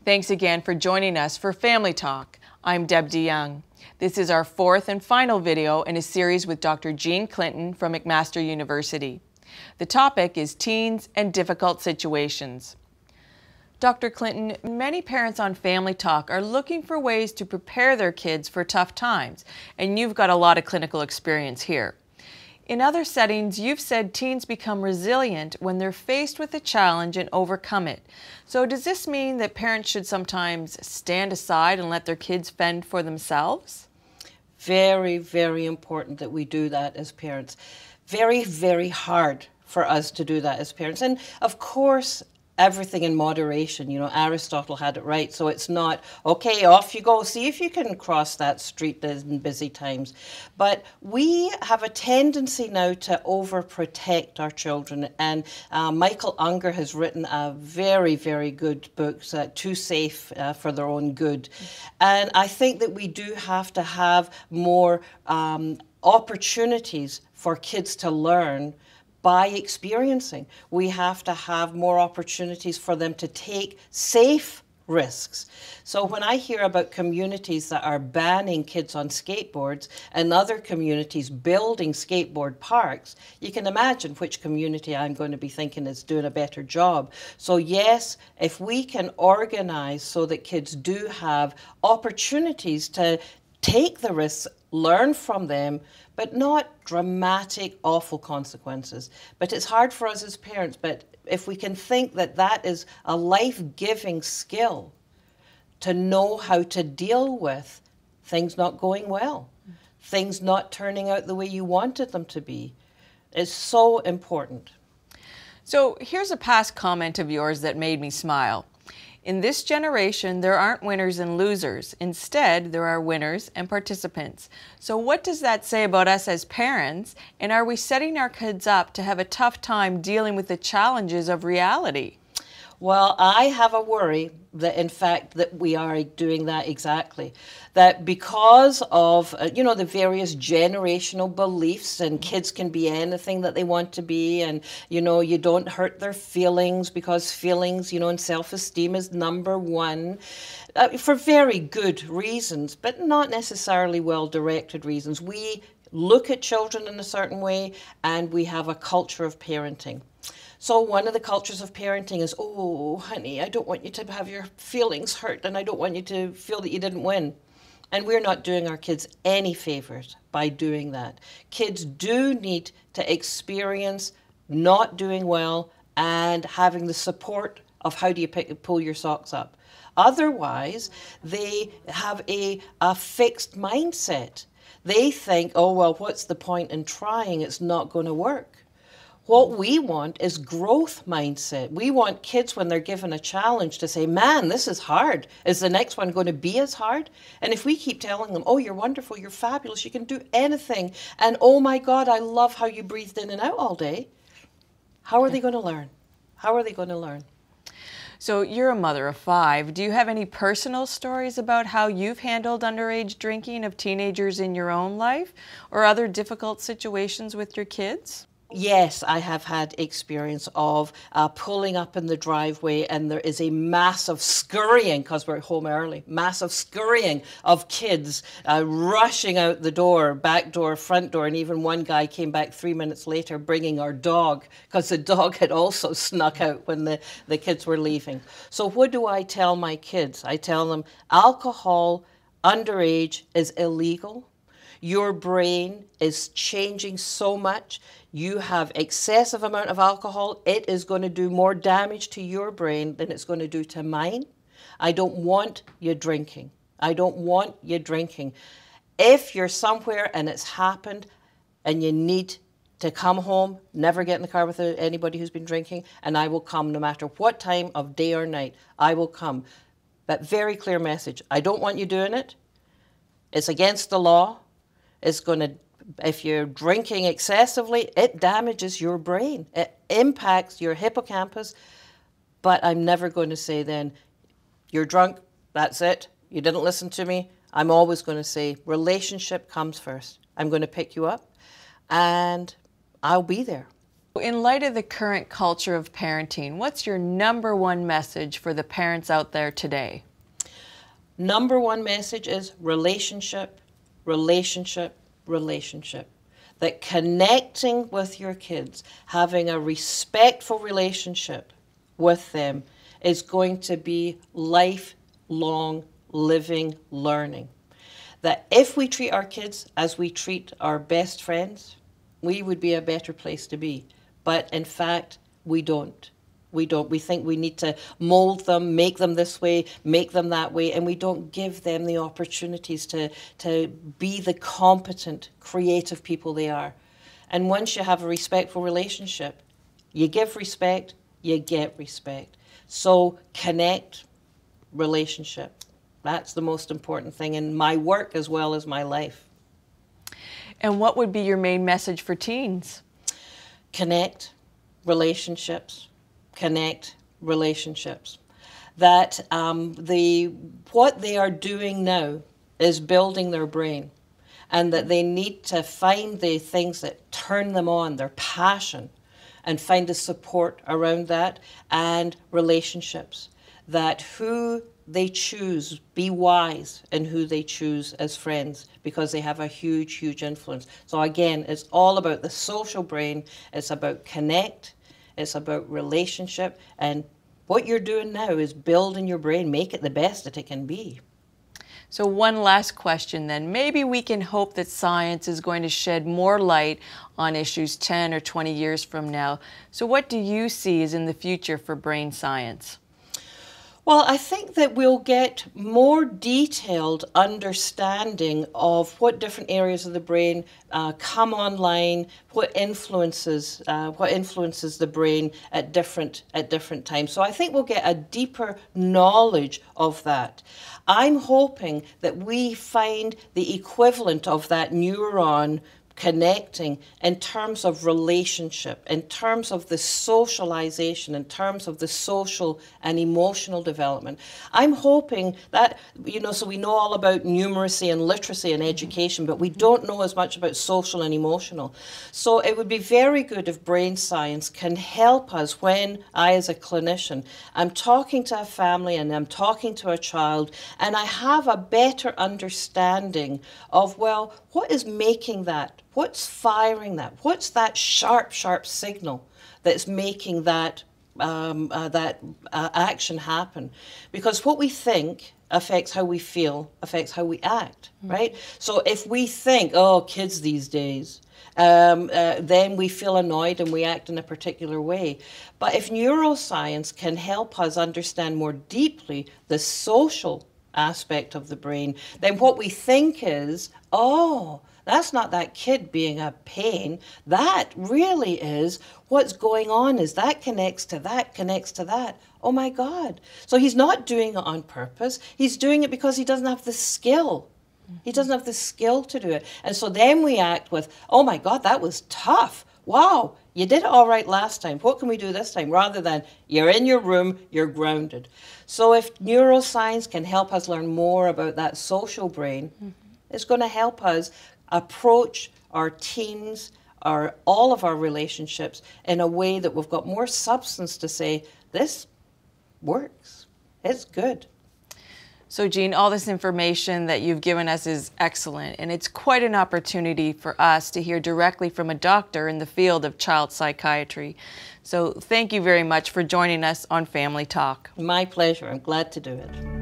Thanks again for joining us for Family Talk. I'm Deb DeYoung. This is our fourth and final video in a series with Dr. Jean Clinton from McMaster University. The topic is teens and difficult situations. Dr. Clinton, many parents on Family Talk are looking for ways to prepare their kids for tough times, and you've got a lot of clinical experience here. In other settings, you've said teens become resilient when they're faced with a challenge and overcome it. So does this mean that parents should sometimes stand aside and let their kids fend for themselves? Very, very important that we do that as parents. Very, very hard for us to do that as parents. And of course, everything in moderation. You know, Aristotle had it right. So it's not, okay, off you go. See if you can cross that street in busy times. But we have a tendency now to overprotect our children. And Michael Unger has written a very, very good book, Too Safe for Their Own Good. And I think that we do have to have more opportunities for kids to learn by experiencing. We have to have more opportunities for them to take safe risks. So when I hear about communities that are banning kids on skateboards and other communities building skateboard parks, you can imagine which community I'm going to be thinking is doing a better job. So yes, if we can organize so that kids do have opportunities to take the risks, learn from them, but not dramatic, awful consequences. But it's hard for us as parents, but if we can think that that is a life-giving skill to know how to deal with things not going well, things not turning out the way you wanted them to be, is so important. So here's a past comment of yours that made me smile. In this generation, there aren't winners and losers. Instead, there are winners and participants. So what does that say about us as parents? And are we setting our kids up to have a tough time dealing with the challenges of reality? Well, I have a worry that, in fact, that we are doing that exactly. That because of, the various generational beliefs, and kids can be anything that they want to be, and, you don't hurt their feelings because feelings, and self-esteem is number one, for very good reasons, but not necessarily well-directed reasons. We look at children in a certain way, and we have a culture of parenting. So one of the cultures of parenting is, oh, honey, I don't want you to have your feelings hurt, and I don't want you to feel that you didn't win. And we're not doing our kids any favors by doing that. Kids do need to experience not doing well and having the support of how do you pull your socks up. Otherwise, they have a fixed mindset. They think, oh, well, what's the point in trying? It's not going to work. What we want is growth mindset. We want kids, when they're given a challenge, to say, man, this is hard. Is the next one going to be as hard? And if we keep telling them, oh, you're wonderful, you're fabulous, you can do anything, and oh my God, I love how you breathed in and out all day, how are they going to learn? How are they going to learn? So you're a mother of 5. Do you have any personal stories about how you've handled underage drinking of teenagers in your own life, or other difficult situations with your kids? Yes, I have had experience of pulling up in the driveway, and there is a massive scurrying, because we're home early, massive scurrying of kids rushing out the door, back door, front door, and even one guy came back 3 minutes later bringing our dog, because the dog had also snuck out when the kids were leaving. So what do I tell my kids? I tell them alcohol underage is illegal. Your brain is changing so much. You have excessive amount of alcohol. It is going to do more damage to your brain than it's going to do to mine. I don't want you drinking. I don't want you drinking. If you're somewhere and it's happened and you need to come home, never get in the car with anybody who's been drinking, and I will come no matter what time of day or night. I will come. But very clear message. I don't want you doing it. It's against the law. It's going to, if you're drinking excessively, it damages your brain. It impacts your hippocampus. But I'm never going to say then, you're drunk, that's it, you didn't listen to me. I'm always going to say, relationship comes first. I'm going to pick you up, and I'll be there. In light of the current culture of parenting, what's your #1 message for the parents out there today? #1 message is relationship, relationship, relationship. That connecting with your kids, having a respectful relationship with them is going to be lifelong living learning. That if we treat our kids as we treat our best friends, we would be a better place to be. But in fact, we don't. We don't. We think we need to mold them, make them this way, make them that way, and we don't give them the opportunities to be the competent, creative people they are. And once you have a respectful relationship, you give respect, you get respect. So connect, relationship. That's the most important thing in my work as well as my life. And what would be your main message for teens? Connect, relationships. Connect, relationships. That what they are doing now is building their brain, and that they need to find the things that turn them on, their passion, and find the support around that, and relationships. That who they choose, be wise in who they choose as friends, because they have a huge, huge influence. So again, it's all about the social brain. It's about connect. It's about relationship, and what you're doing now is building your brain, make it the best that it can be. So one last question then. Maybe we can hope that science is going to shed more light on issues 10 or 20 years from now. So what do you see as in the future for brain science? Well, I think that we'll get more detailed understanding of what different areas of the brain come online, what influences the brain at different times. So I think we'll get a deeper knowledge of that. I'm hoping that we find the equivalent of that neuron connecting in terms of relationship, in terms of the socialization, in terms of the social and emotional development. I'm hoping that, so we know all about numeracy and literacy and education, but we don't know as much about social and emotional. So it would be very good if brain science can help us when I, as a clinician, I'm talking to a family and I'm talking to a child, and I have a better understanding of, well, what is making that? What's firing that? What's that sharp, sharp signal that's making that action happen? Because what we think affects how we feel, affects how we act, right? So if we think, oh, kids these days, then we feel annoyed and we act in a particular way. But if neuroscience can help us understand more deeply the social aspect of the brain, then what we think is, oh, that's not that kid being a pain. That really is what's going on, is that connects to that, connects to that. Oh my God. So he's not doing it on purpose. He's doing it because he doesn't have the skill. He doesn't have the skill to do it. And so then we act with, oh my God, that was tough. Wow, you did it all right last time. What can we do this time? Rather than, you're in your room, you're grounded. So if neuroscience can help us learn more about that social brain, it's going to help us approach our teens, all of our relationships in a way that we've got more substance to say, this works, it's good. So Jean, all this information that you've given us is excellent, and it's quite an opportunity for us to hear directly from a doctor in the field of child psychiatry. So thank you very much for joining us on Family Talk. My pleasure. I'm glad to do it.